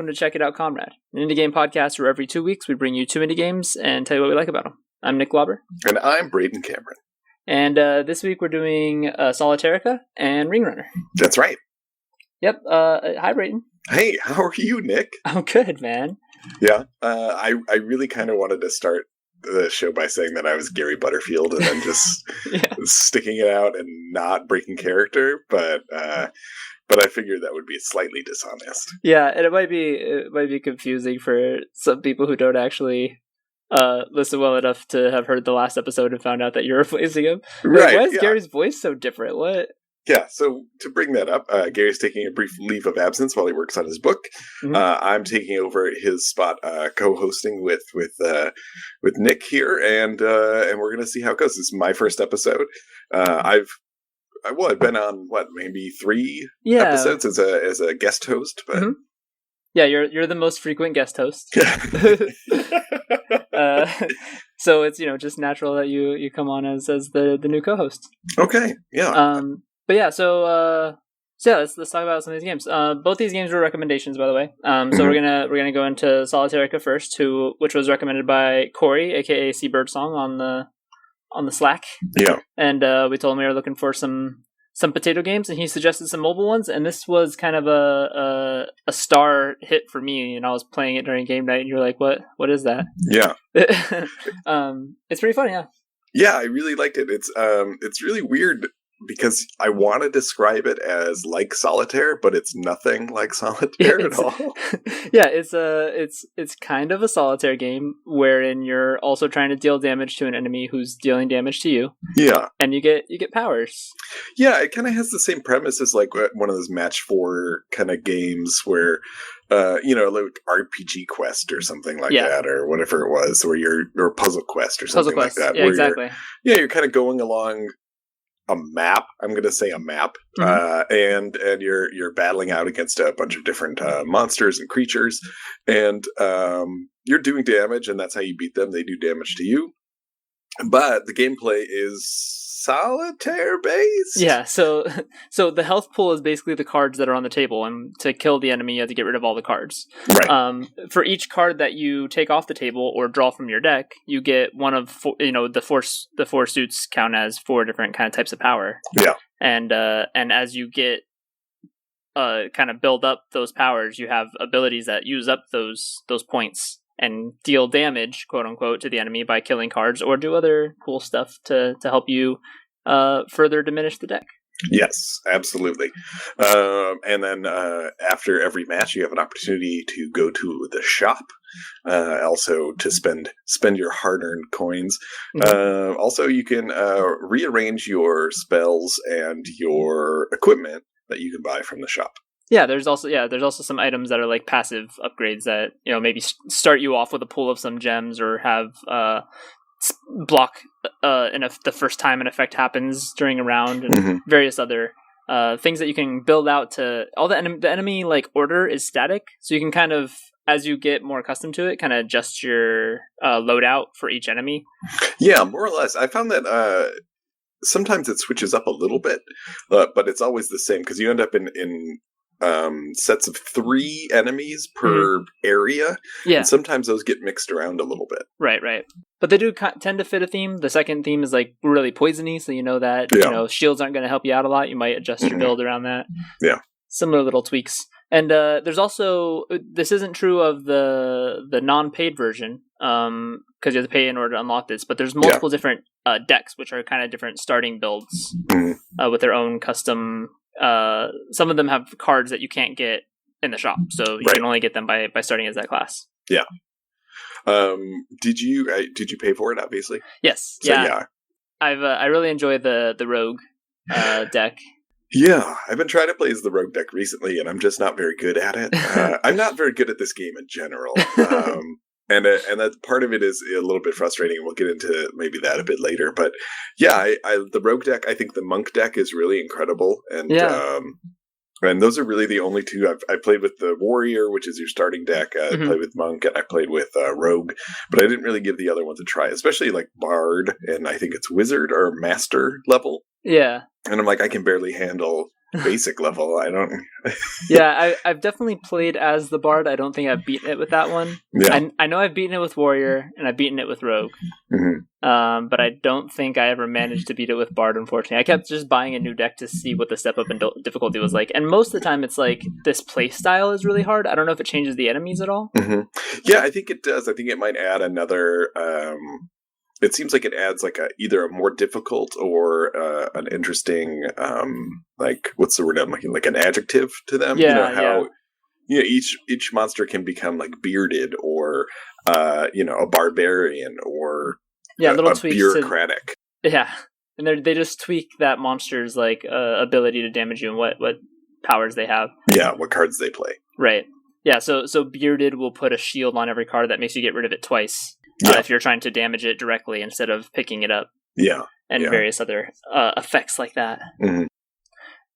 welcome to Check It Out, Comrade, an indie game podcast where every 2 weeks we bring you 2 indie games and tell you what we like about them. I'm Nick Glauber. And I'm Brayton Cameron. And this week we're doing Solitarica and Ring Runner. That's right. Yep. Hi, Brayton. Hey, how are you, Nick? I'm good, man. Yeah. I really kind of wanted to start the show by saying that I was Gary Butterfield and then just sticking it out and not breaking character, but I figured that would be slightly dishonest. Yeah, and it might be confusing for some people who don't actually listen well enough to have heard the last episode and found out that you're replacing him. Right. Why is Gary's voice so different? What? Yeah, so to bring that up, Gary's taking a brief leave of absence while he works on his book. Mm-hmm. I'm taking over his spot, co-hosting with Nick here, and we're going to see how it goes. This is my first episode. I've been on maybe 3 episodes as a guest host, but yeah, you're the most frequent guest host. So it's just natural that you come on as the new co-host. Okay, yeah. But yeah, so let's talk about some of these games. Both these games were recommendations, by the way. So we're gonna go into Solitarica first, which was recommended by Corey, aka Seabird Song, on the Slack. Yeah, and we told him we were looking for some potato games, and he suggested some mobile ones. And this was kind of a star hit for me. And I was playing it during game night, and you're like, "What is that?" Yeah, it's pretty fun. Yeah, yeah, I really liked it. It's really weird, because I want to describe it as like Solitaire, but it's nothing like Solitaire at all. Yeah, it's kind of a Solitaire game wherein you're also trying to deal damage to an enemy who's dealing damage to you. Yeah, and you get powers. Yeah, it kind of has the same premise as like one of those Match 4 kind of games where, like RPG Quest or something like that, or whatever it was, or Puzzle Quest or something like that. Yeah, exactly. You're kind of going along a map. I'm going to say a map, and you're battling out against a bunch of different monsters and creatures, and you're doing damage, and that's how you beat them. They do damage to you, but the gameplay is Solitaire based. Yeah, so the health pool is basically the cards that are on the table, and to kill the enemy, you have to get rid of all the cards. Right. For each card that you take off the table or draw from your deck, you get one of the four suits count as 4 different kind of types of power. Yeah. And as you get kind of build up those powers, you have abilities that use up those points and deal damage, quote unquote, to the enemy by killing cards or do other cool stuff to help you further diminish the deck. Yes, absolutely. And then after every match, you have an opportunity to go to the shop, also to spend your hard-earned coins. Also, you can rearrange your spells and your equipment that you can buy from the shop. Yeah, there's also some items that are like passive upgrades that maybe start you off with a pool of some gems or have block the first time an effect happens during a round, and various other things that you can build out to all the enemy like order is static, so you can kind of, as you get more accustomed to it, kind of adjust your loadout for each enemy. Yeah, more or less. I found that sometimes it switches up a little bit, but it's always the same because you end up in sets of 3 enemies per area. Yeah. And sometimes those get mixed around a little bit. Right. But they do tend to fit a theme. The second theme is like really poisony, so you know that shields aren't going to help you out a lot. You might adjust your build around that. Yeah. Similar little tweaks. And there's also, this isn't true of the non-paid version, because you have to pay in order to unlock this, but there's multiple different decks, which are kind of different starting builds with their own custom. Some of them have cards that you can't get in the shop, so you can only get them by starting as that class. Yeah. Did you pay for it? Obviously. Yes. So, I really enjoy the rogue deck. Yeah, I've been trying to play as the rogue deck recently, and I'm just not very good at it. I'm not very good at this game in general. And that part of it is a little bit frustrating, and we'll get into maybe that a bit later. But yeah, the rogue deck, I think the monk deck is really incredible, and and those are really the only 2 I played with. The warrior, which is your starting deck. I played with monk, and I played with rogue, but I didn't really give the other ones a try, especially like bard, and I think it's wizard or master level. Yeah, and I'm like, I can barely handle basic level. I don't. Yeah, I've definitely played as the Bard. I don't think I've beaten it with that one. Yeah. I know I've beaten it with Warrior, and I've beaten it with Rogue. Mm-hmm. But I don't think I ever managed to beat it with Bard, unfortunately. I kept just buying a new deck to see what the step up in difficulty was like. And most of the time, it's like, this play style is really hard. I don't know if it changes the enemies at all. Mm-hmm. Yeah, I think it does. I think it might add another... it seems like it adds like either a more difficult or an interesting, like, what's the word I'm looking, like an adjective to them. Yeah, you know how each monster can become like bearded or a barbarian or little a tweaks bureaucratic. And they just tweak that monster's like ability to damage you and what powers they have. Yeah, what cards they play. Right. Yeah. So bearded will put a shield on every card that makes you get rid of it twice. If you're trying to damage it directly instead of picking it up. Yeah. And various other effects like that. Mm-hmm.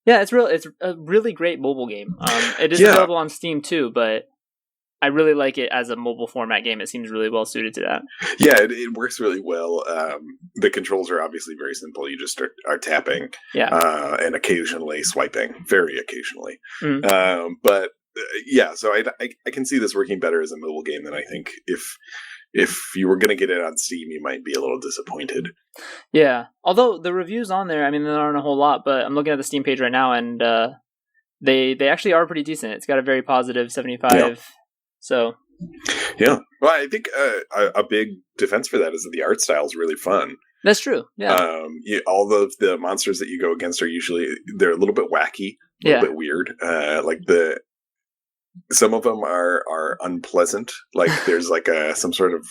Yeah, it's a really great mobile game. It is available on Steam too, but I really like it as a mobile format game. It seems really well suited to that. Yeah, it works really well. The controls are obviously very simple. You just are tapping and occasionally swiping, very occasionally. Mm-hmm. So I can see this working better as a mobile game than I think if you were going to get it on Steam, you might be a little disappointed. Yeah, although the reviews on there, I mean, there aren't a whole lot, but I'm looking at the Steam page right now, and they actually are pretty decent. It's got a very positive 75. Yeah. So. Yeah. Well, I think a big defense for that is that the art style is really fun. That's true. Yeah. All of the monsters that you go against are usually, they're a little bit wacky, a little bit weird. Some of them are unpleasant. Like there's like some sort of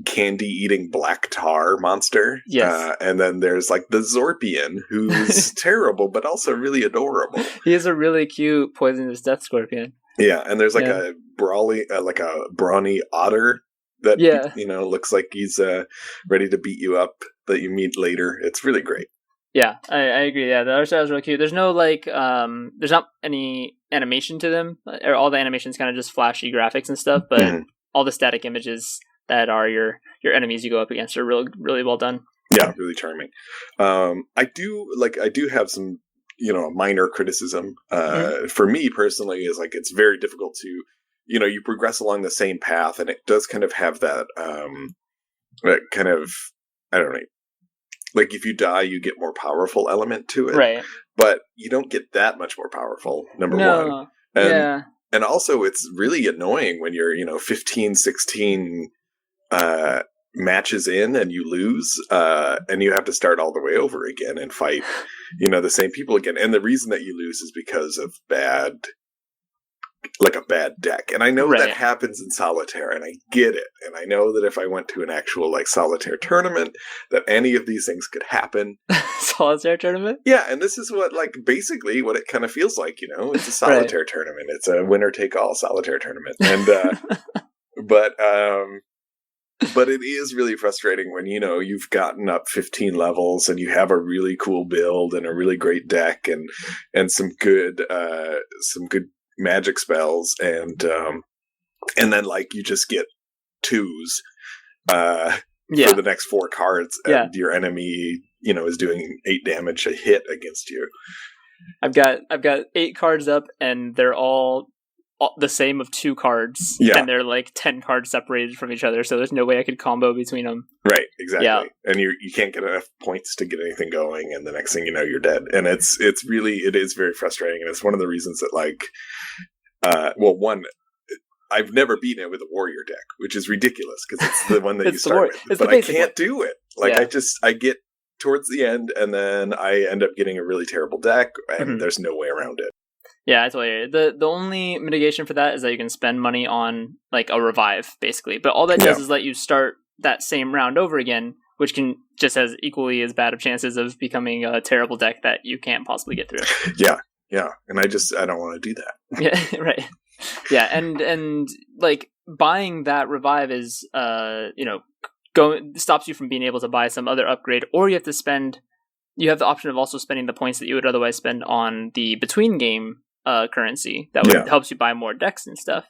candy eating black tar monster. Yes. And then there's like the Zorpian, who's terrible but also really adorable. He is a really cute poisonous death scorpion. Yeah, and there's like a brawny otter that looks like he's ready to beat you up that you meet later. It's really great. Yeah, I agree. Yeah, the art style is really cute. There's no there's not any animation to them. Or all the animations kind of just flashy graphics and stuff. But all the static images that are your enemies you go up against are really, really well done. Yeah, really charming. I do have some minor criticism. For me personally, is like it's very difficult to you progress along the same path, and it does kind of have that kind of, I don't know. Like, if you die, you get more powerful element to it. Right. But you don't get that much more powerful, number one. And also, it's really annoying when you're, 15, 16 matches in and you lose, and you have to start all the way over again and fight, the same people again. And the reason that you lose is because of a bad deck. And I know that happens in Solitaire, and I get it. And I know that if I went to an actual Solitaire tournament, that any of these things could happen. Solitaire tournament? Yeah, and this is what basically what it kind of feels like, it's a Solitaire tournament. It's a winner-take-all Solitaire tournament. And but it is really frustrating when you've gotten up 15 levels and you have a really cool build and a really great deck and some good magic spells, and then you just get twos for the next 4 cards, and your enemy is doing 8 damage a hit against you. I've got 8 cards up, and they're all the same of 2 cards, and they're 10 cards separated from each other, so there's no way I could combo between them. Right, exactly. Yeah. And you can't get enough points to get anything going, and the next thing you know, you're dead. And it is very frustrating, and it's one of the reasons that one, I've never beaten it with a warrior deck, which is ridiculous because it's the one that you start with. But I can't do it. I get towards the end, and then I end up getting a really terrible deck, and there's no way around it. Yeah, I totally agree. The only mitigation for that is that you can spend money on a revive, basically. But all that does is let you start that same round over again, which can just has equally as bad of chances of becoming a terrible deck that you can't possibly get through. Yeah, and I don't want to do that. Yeah, right. Yeah, and buying that revive is stops you from being able to buy some other upgrade, or you have the option of also spending the points that you would otherwise spend on the between game currency that helps you buy more decks and stuff.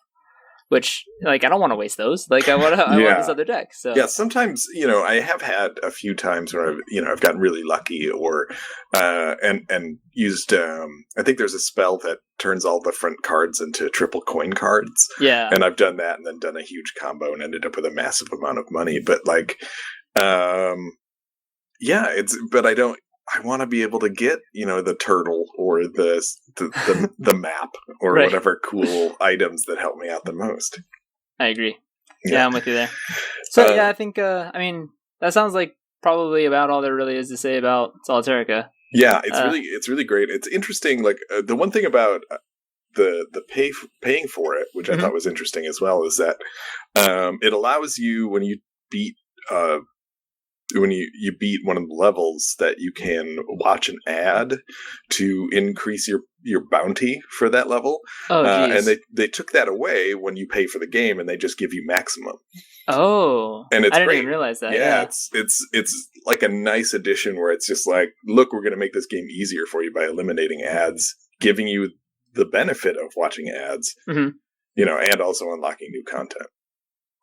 which like I don't want to waste those. Like I want this other deck. So yeah, sometimes I have had a few times where I've gotten really lucky or and used I think there's a spell that turns all the front cards into triple coin cards. Yeah, and I've done that and then done a huge combo and ended up with a massive amount of money. But like, but I want to be able to get, the turtle or the map or right. whatever cool items that help me out the most. I agree. Yeah, I'm with you there. So I think, that sounds like probably about all there really is to say about Solitarica. Yeah, it's really great. It's interesting. Like the one thing about the paying for it, which I thought was interesting as well, is that it allows you when you beat you beat one of the levels that you can watch an ad to increase your bounty for that level. Oh, and they took that away when you pay for the game, and they just give you maximum. Oh, and it's I didn't great. even realize that. Yeah, it's like a nice addition where it's just like, look, we're going to make this game easier for you by eliminating ads, giving you the benefit of watching ads, and also unlocking new content.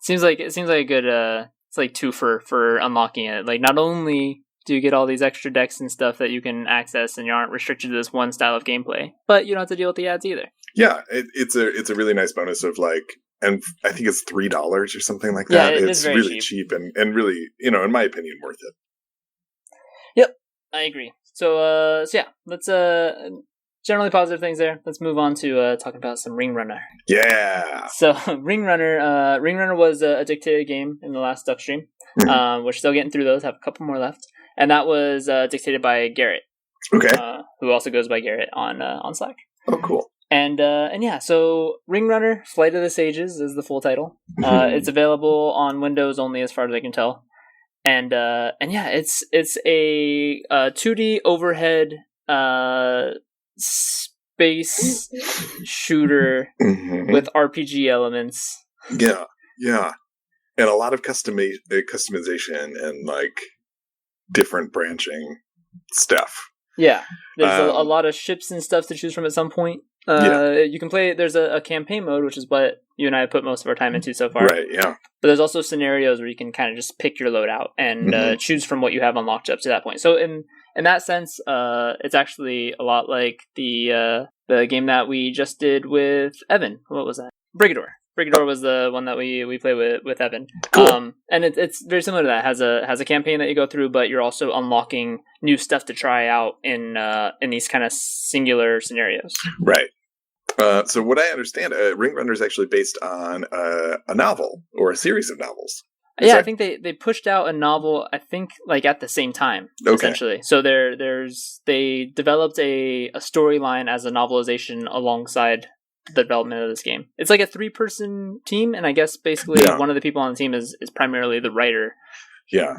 Seems like a good. It's like two for unlocking it. Like not only do you get all these extra decks and stuff that you can access, and you aren't restricted to this one style of gameplay, but you don't have to deal with the ads either. Yeah, it's a really nice bonus of like, and I think it's $3 or something like that. Yeah, it's really cheap and really, in my opinion, worth it. Yep, I agree. So yeah, let's generally positive things there. Let's move on to talking about some Ring Runner. Yeah. So Ring Runner was a dictated game in the last Duck stream. We're still getting through those. Have a couple more left, and that was dictated by Garrett. Okay. Who also goes by Garrett on Slack. Oh, cool. And yeah, so Ring Runner: Flight of the Sages is the full title. It's available on Windows only, as far as I can tell. And yeah, it's a 2D overhead space shooter with RPG elements. Yeah, and a lot of customization and like different branching stuff. Yeah, there's a lot of ships and stuff to choose from at some point. You can play. There's a campaign mode, which is what you and I have put most of our time into so far. Right. Yeah. But there's also scenarios where you can kind of just pick your loadout and choose from what you have unlocked up to that point. So in that sense, it's actually a lot like the game that we just did with Evan. What was that? Brigador. Brigador was the one that we play with Evan. Cool. And it's very similar to that. It has a campaign that you go through, but you're also unlocking new stuff to try out in these kind of singular scenarios. Right. So what I understand, Ring Runner is actually based on a novel or a series of novels. I think they pushed out a novel, I think, like at the same time, essentially. So they developed a storyline as a novelization alongside the development of this game. It's like a 3-person team, and I guess basically one of the people on the team is primarily the writer. Yeah.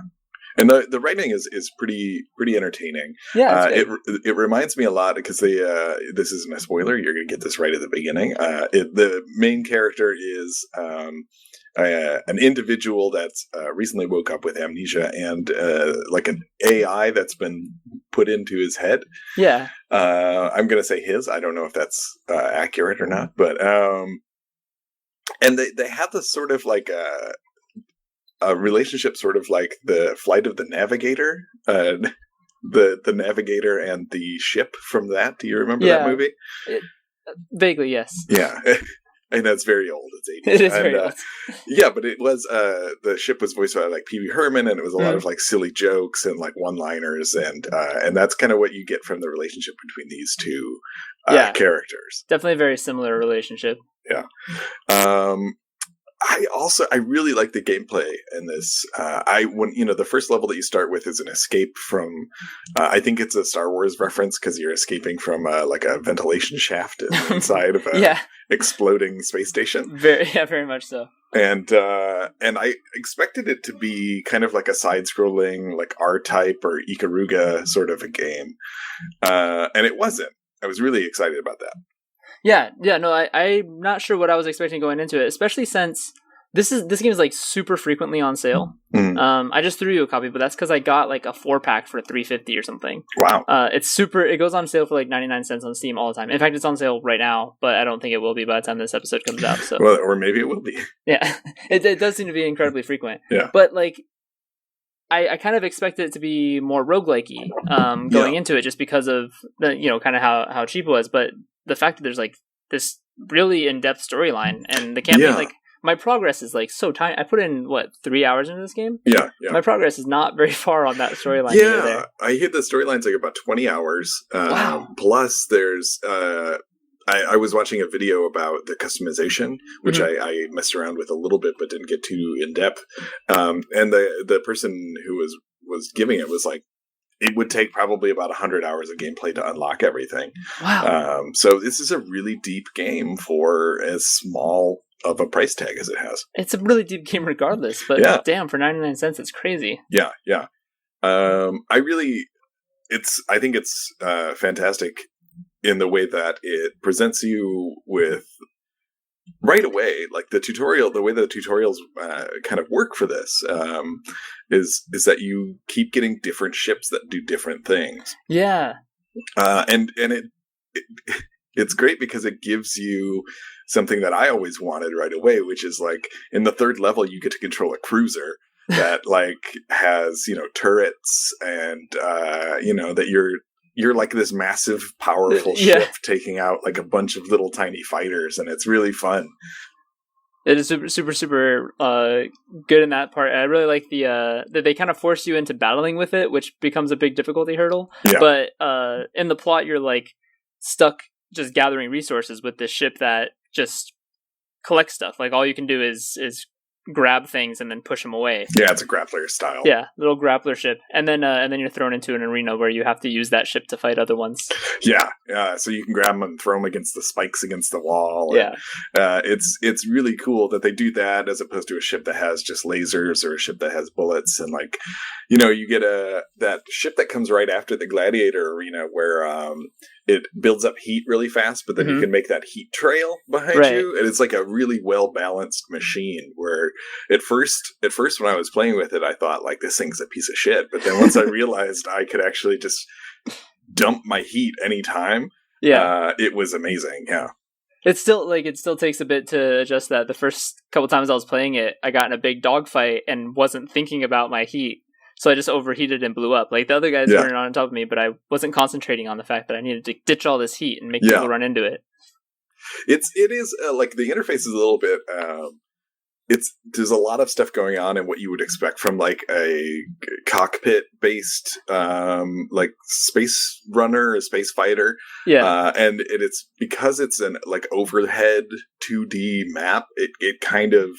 And the writing is pretty entertaining. Yeah, it reminds me a lot because this isn't a spoiler. You're going to get this right at the beginning. The main character is an individual that's recently woke up with amnesia and like an AI that's been put into his head. Yeah. I'm going to say his. I don't know if that's accurate or not, but and they have this sort of like a relationship, sort of like the Flight of the Navigator, the Navigator and the ship from that. Do you remember that movie? Vaguely, yes. Yeah. And that's very old. It's 80s. It is very old. Yeah, but it was the ship was voiced by like Pee-wee Herman, and it was a lot of like silly jokes and like one-liners, and that's kind of what you get from the relationship between these two characters. Definitely a very similar relationship. Yeah. I really like the gameplay in this. When the first level that you start with is an escape from, I think it's a Star Wars reference because you're escaping from like a ventilation shaft inside of a exploding space station. Very much so. And I expected it to be kind of like a side-scrolling, like R-Type or Ikaruga sort of a game, and it wasn't. I was really excited about that. Yeah, no, I'm not sure what I was expecting going into it, especially since This game is like super frequently on sale. I just threw you a copy, but that's because I got like a 4-pack for $3.50 or something. Wow. It goes on sale for like 99 cents on Steam all the time. In fact, it's on sale right now, but I don't think it will be by the time this episode comes out. So, well, or maybe it will be. Yeah, it does seem to be incredibly frequent. Yeah, but like, I kind of expected it to be more roguelike-y going into it, just because of the kind of how cheap it was. But the fact that there's like this really in-depth storyline, and the campaign, like, my progress is like so tiny. I put in 3 hours into this game. Yeah. My progress is not very far on that storyline. Yeah, I hit the storyline's like about 20 hours. Wow. Plus, there's I was watching a video about the customization, which I messed around with a little bit, but didn't get too in depth. And the person who was giving it was like, it would take probably about 100 hours of gameplay to unlock everything. Wow. So this is a really deep game for as small of a price tag as it has. It's a really deep game regardless, but damn, for 99 cents, it's crazy. Yeah. I think it's fantastic in the way that it presents you with right away, like the way the tutorials kind of work for this is that you keep getting different ships that do different things. Yeah. And it's great because it gives you something that I always wanted right away, which is like in the 3rd level, you get to control a cruiser that like has, turrets and, that you're like this massive, powerful ship taking out like a bunch of little tiny fighters, and it's really fun. It is super, super, super good in that part. I really like that they kind of force you into battling with it, which becomes a big difficulty hurdle. Yeah. But in the plot, you're like stuck just gathering resources with this ship that just collects stuff. Like all you can do is grab things and then push them away. Yeah, it's a grappler style. Yeah, little grappler ship, and then you're thrown into an arena where you have to use that ship to fight other ones. Yeah. So you can grab them and throw them against the spikes against the wall. Yeah, it's really cool that they do that as opposed to a ship that has just lasers or a ship that has bullets. And like, you get that ship that comes right after the gladiator arena where it builds up heat really fast, but then you can make that heat trail behind you, and it's like a really well balanced machine. Where at first when I was playing with it, I thought like this thing's a piece of shit, but then once I realized I could actually just dump my heat anytime, it was amazing. Yeah. It still takes a bit to adjust that. The first couple times I was playing it, I got in a big dogfight and wasn't thinking about my heat. So I just overheated and blew up. Like the other guys running on top of me, but I wasn't concentrating on the fact that I needed to ditch all this heat and make people run into it. It is like the interface is a little bit. There's a lot of stuff going on in what you would expect from like a cockpit based like space runner, a space fighter. Yeah, and it's because it's an like overhead 2D map. It kind of.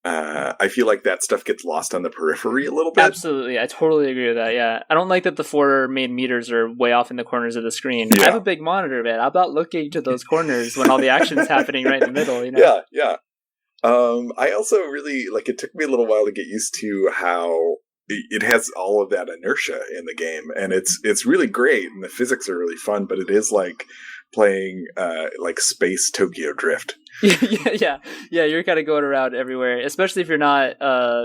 I feel like that stuff gets lost on the periphery a little bit. Absolutely. I totally agree with that. Yeah. I don't like that the 4 main meters are way off in the corners of the screen. Yeah. I have a big monitor, man. How about looking to those corners when all the action's happening right in the middle, Yeah. I also really, like, it took me a little while to get used to how it has all of that inertia in the game. And it's really great. And the physics are really fun, but it is like playing like space Tokyo Drift. Yeah. You're kind of going around everywhere, especially if you're not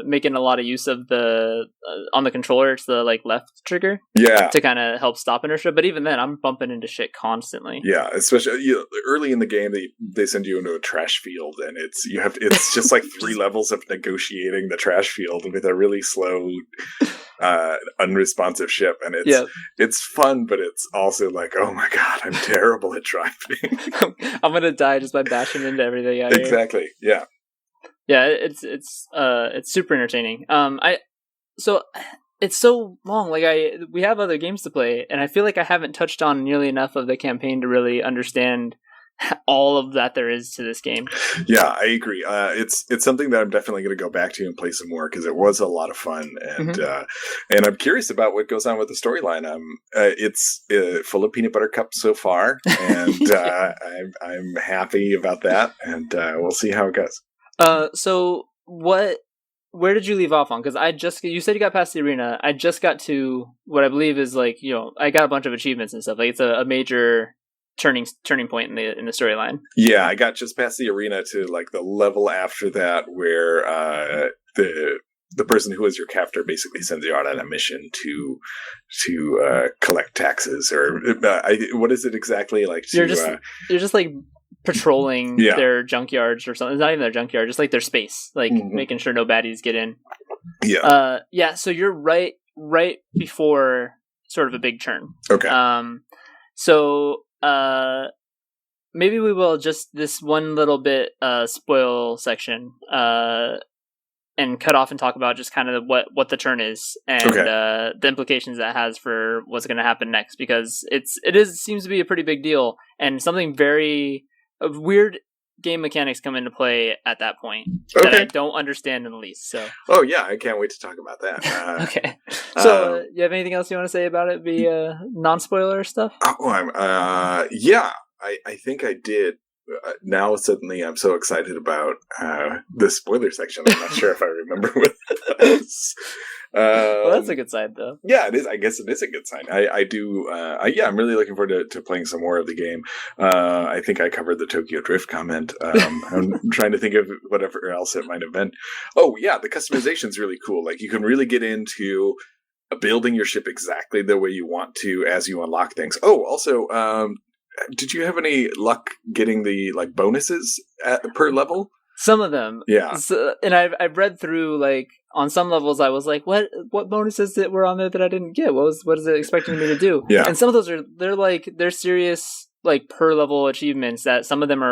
making a lot of use of the on the controller. It's the like left trigger, to kind of help stop inertia. But even then, I'm bumping into shit constantly. Yeah, especially early in the game, they send you into a trash field, and it's just like 3 levels of negotiating the trash field with a really slow, unresponsive ship, and it's fun, but it's also like, oh my god, I'm terrible at driving. I'm gonna die just by bashing into everything out exactly here. Yeah, it's super entertaining. So it's so long. Like we have other games to play, and I feel like I haven't touched on nearly enough of the campaign to really understand all of that there is to this game. Yeah, I agree. It's something that I'm definitely going to go back to and play some more because it was a lot of fun, and and I'm curious about what goes on with the storyline. It's full of peanut butter cups so far, and I'm happy about that, and we'll see how it goes. So where did you leave off on? Because you said you got past the arena. I just got to what I believe is like, I got a bunch of achievements and stuff. Like it's a major turning point in the storyline. Yeah, I got just past the arena to like the level after that where the person who is your captor basically sends you out on a mission to collect taxes, or what is it exactly like? You're just like patrolling their junkyards or something. It's not even their junkyard, just like their space, like making sure no baddies get in. Yeah. So you're right before sort of a big turn. Okay. So maybe we will just this one little bit spoil section and cut off and talk about just kind of what the turn is and the implications that has for what's going to happen next, because it seems to be a pretty big deal, and something very weird game mechanics come into play at that point that I don't understand in the least. So I can't wait to talk about that. Okay, so you have anything else you want to say about it? Non-spoiler stuff? I think I did. Now suddenly I'm so excited about the spoiler section. I'm not sure if I remember what it is. Well, that's a good sign, though. Yeah, it is. I guess it is a good sign. I'm really looking forward to playing some more of the game. I think I covered the Tokyo Drift comment. I'm trying to think of whatever else it might have been. Oh, yeah, the customization is really cool. Like, you can really get into building your ship exactly the way you want to as you unlock things. Oh, also, did you have any luck getting the like bonuses per level? Some of them, yeah. So, and I've read through, like, on some levels I was like, what bonuses that were on there that I didn't get? What is it expecting me to do? Yeah. And some of those they're serious, like, per level achievements that some of them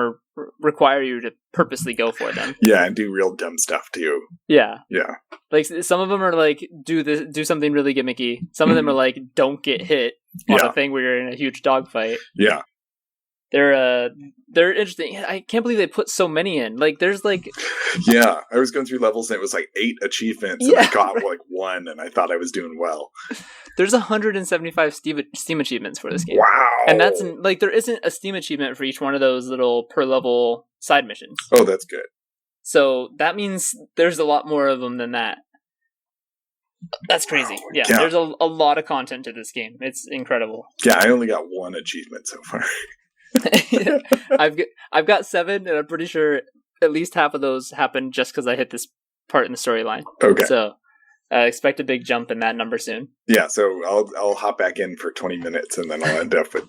require you to purposely go for them. Yeah, and do real dumb stuff too. Yeah. Yeah. Like, some of them are like, do something really gimmicky. Some of them are like, don't get hit on a thing where you're in a huge dogfight. Yeah. They're interesting. I can't believe they put so many in. Like, there's like... Yeah, I was going through levels and it was like 8 achievements and I got like 1 and I thought I was doing well. There's 175 Steam achievements for this game. Wow! And that's, like, there isn't a Steam achievement for each one of those little per level side missions. Oh, that's good. So that means there's a lot more of them than that. That's crazy. Wow. Yeah, there's a lot of content to this game. It's incredible. Yeah, I only got 1 achievement so far. I've got 7, and I'm pretty sure at least half of those happened just because I hit this part in the storyline. Okay. So expect a big jump in that number soon. Yeah, so I'll hop back in for 20 minutes and then I'll end up with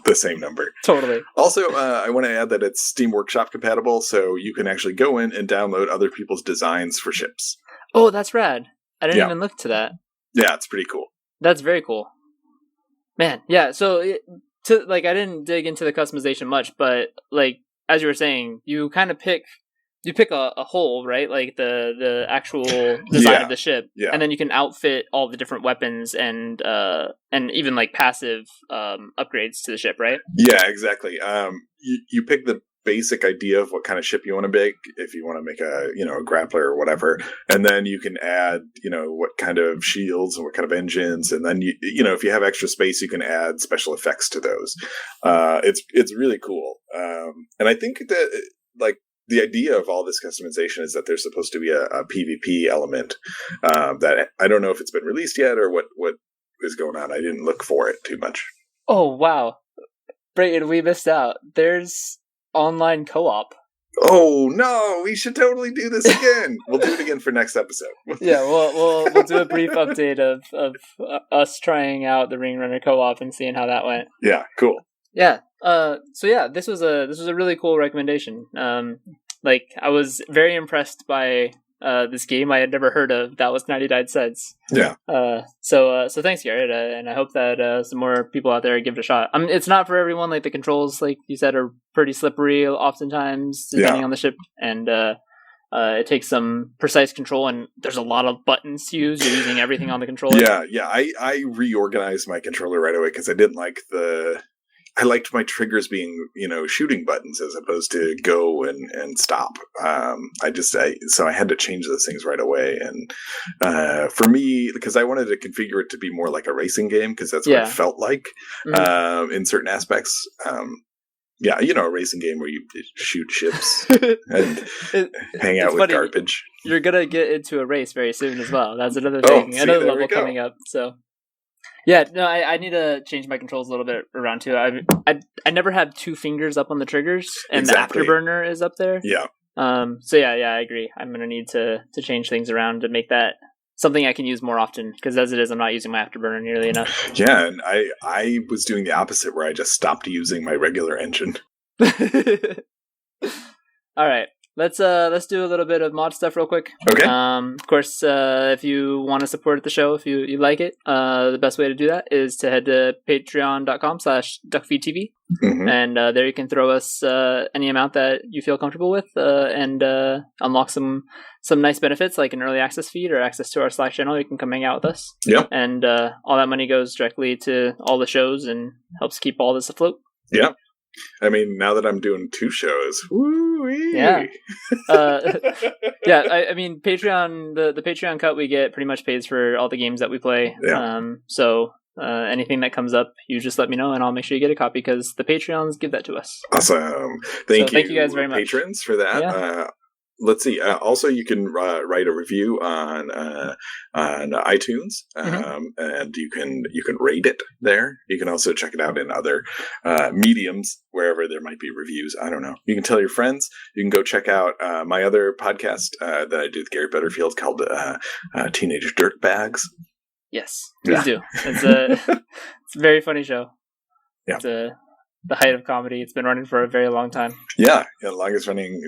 the same number. Totally. Also, I want to add that it's Steam Workshop compatible, so you can actually go in and download other people's designs for ships. Oh, that's rad. I didn't even look to that. Yeah, it's pretty cool. That's very cool. Man, yeah, so... I didn't dig into the customization much, but, like, as you were saying, you kind of pick a whole, right? Like the actual design of the ship, and then you can outfit all the different weapons and even like passive upgrades to the ship, right? Yeah, exactly. You pick the basic idea of what kind of ship you want to make, if you want to make a grappler or whatever, and then you can add what kind of shields and what kind of engines, and then if you have extra space you can add special effects to those. It's really cool, and I think that like the idea of all this customization is that there's supposed to be a PvP element that I don't know if it's been released yet or what is going on. I didn't look for it too much. Oh wow, Brayton, we missed out. There's online co-op. Oh no, we should totally do this again. We'll do it again for next episode. Yeah, we'll do a brief update of us trying out the Ring Runner co-op and seeing how that went. Yeah, cool. Yeah. So yeah, this was a really cool recommendation. Like, I was very impressed by this game I had never heard of. That was 99 cents. Yeah. So thanks, Garrett, and I hope that some more people out there give it a shot. I mean, it's not for everyone. Like, the controls, like you said, are pretty slippery oftentimes, depending on the ship, and it takes some precise control, and there's a lot of buttons to use. You're using everything on the controller. Yeah. I reorganized my controller right away because I didn't like I liked my triggers being, shooting buttons as opposed to go and stop. So I had to change those things right away. And for me, because I wanted to configure it to be more like a racing game, because that's what it felt like in certain aspects. A racing game where you shoot ships and hang out with garbage. You're going to get into a race very soon as well. That's another thing, another level coming up. So, Yeah, no, I need to change my controls a little bit around too. I never have 2 fingers up on the triggers, and the afterburner is up there. Yeah. So yeah, I agree. I'm gonna need to change things around to make that something I can use more often, because as it is, I'm not using my afterburner nearly enough. Yeah, and I was doing the opposite, where I just stopped using my regular engine. All right. Let's do a little bit of mod stuff real quick. Okay. Of course, if you want to support the show, if you like it, the best way to do that is to head to patreon.com/Duckfeed.tv. Mm-hmm. And there you can throw us any amount that you feel comfortable with, and unlock some nice benefits like an early access feed or access to our Slack channel. You can come hang out with us. Yep. And all that money goes directly to all the shows and helps keep all this afloat. Yeah. I mean, now that I'm doing 2 shows, woo-wee. Yeah. I mean, Patreon, the Patreon cut we get pretty much pays for all the games that we play. Yeah. So anything that comes up, you just let me know, and I'll make sure you get a copy, because the Patreons give that to us. Awesome. Thank you guys very much, patrons, for that. Yeah. Let's see. Also, you can write a review on iTunes, and you can rate it there. You can also check it out in other mediums wherever there might be reviews. I don't know. You can tell your friends. You can go check out my other podcast that I do with Gary Butterfield called Teenage Dirtbags. Yes, please do. It's a very funny show. Yeah. It's the height of comedy. It's been running for a very long time. Yeah, the longest running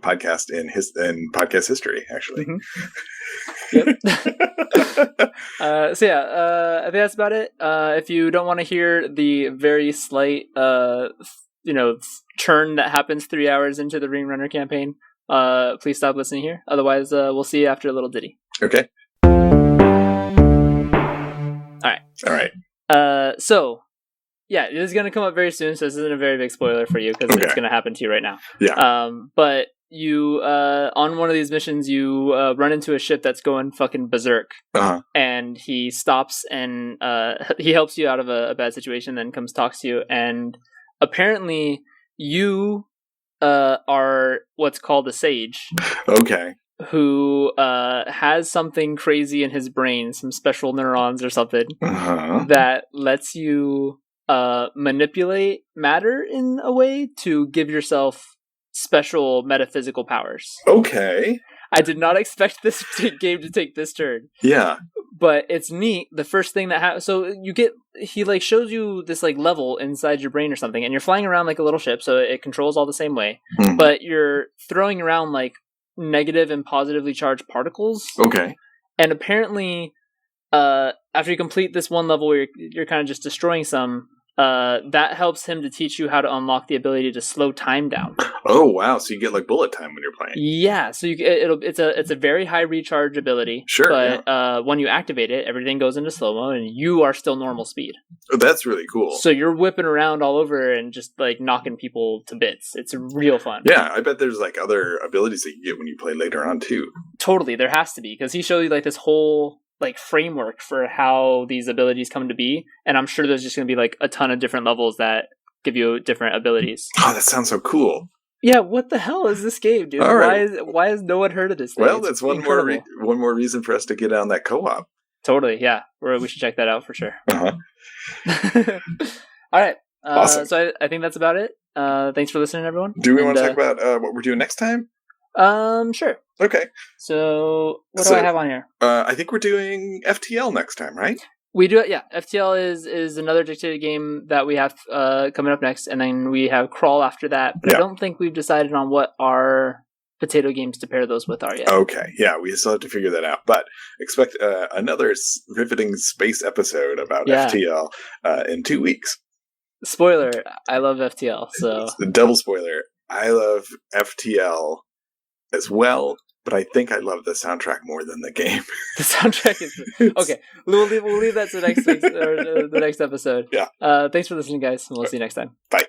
podcast in podcast history, actually. Mm-hmm. Yep. I think that's about it. If you don't want to hear the very slight, churn that happens 3 hours into the Ring Runner campaign, please stop listening here. Otherwise, we'll see you after a little ditty. Okay. All right. So. Yeah, this is going to come up very soon, so this isn't a very big spoiler for you, because it's going to happen to you right now. Yeah. But you, on one of these missions, you run into a ship that's going fucking berserk. Uh-huh. And he stops and he helps you out of a bad situation, then comes talks to you, and apparently you are what's called a sage. Okay. Who has something crazy in his brain, some special neurons or something, that lets you manipulate matter in a way to give yourself special metaphysical powers. Okay. I did not expect this game to take this turn. Yeah. But it's neat. The first thing that happens, so he like shows you this like level inside your brain or something, and you're flying around like a little ship, so it controls all the same way, but you're throwing around like negative and positively charged particles. Okay. And apparently, after you complete this one level where you're kind of just destroying some, that helps him to teach you how to unlock the ability to slow time down. Oh wow! So you get like bullet time when you're playing. Yeah, so it's a very high recharge ability. Sure. But when you activate it, everything goes into slow mo, and you are still normal speed. Oh, that's really cool. So you're whipping around all over and just like knocking people to bits. It's real fun. Yeah, I bet there's like other abilities that you get when you play later on too. Totally, there has to be, because he showed you like this whole like framework for how these abilities come to be, and I'm sure there's just going to be like a ton of different levels that give you different abilities. Oh, that sounds so cool. Yeah, what the hell is this game, dude? All right. Why has no one heard of this thing? Well, that's one more reason for us to get on that co-op. Totally, yeah. We should check that out for sure. Uh-huh. All right. Awesome. So I think that's about it. Thanks for listening, everyone. Do we want to talk about what we're doing next time? Sure. Okay. So what do I have on here? I think we're doing FTL next time, right? We do it, yeah. FTL is another dictated game that we have coming up next, and then we have Crawl after that. But I don't think we've decided on what our potato games to pair those with are yet. Okay, yeah, we still have to figure that out. But expect another riveting space episode about FTL in 2 weeks. Spoiler, I love FTL. So the double spoiler, I love FTL as well. But I think I love the soundtrack more than the game. The soundtrack is okay. We'll leave that to the next episode. Yeah. Thanks for listening, guys, and we'll see you next time. Bye.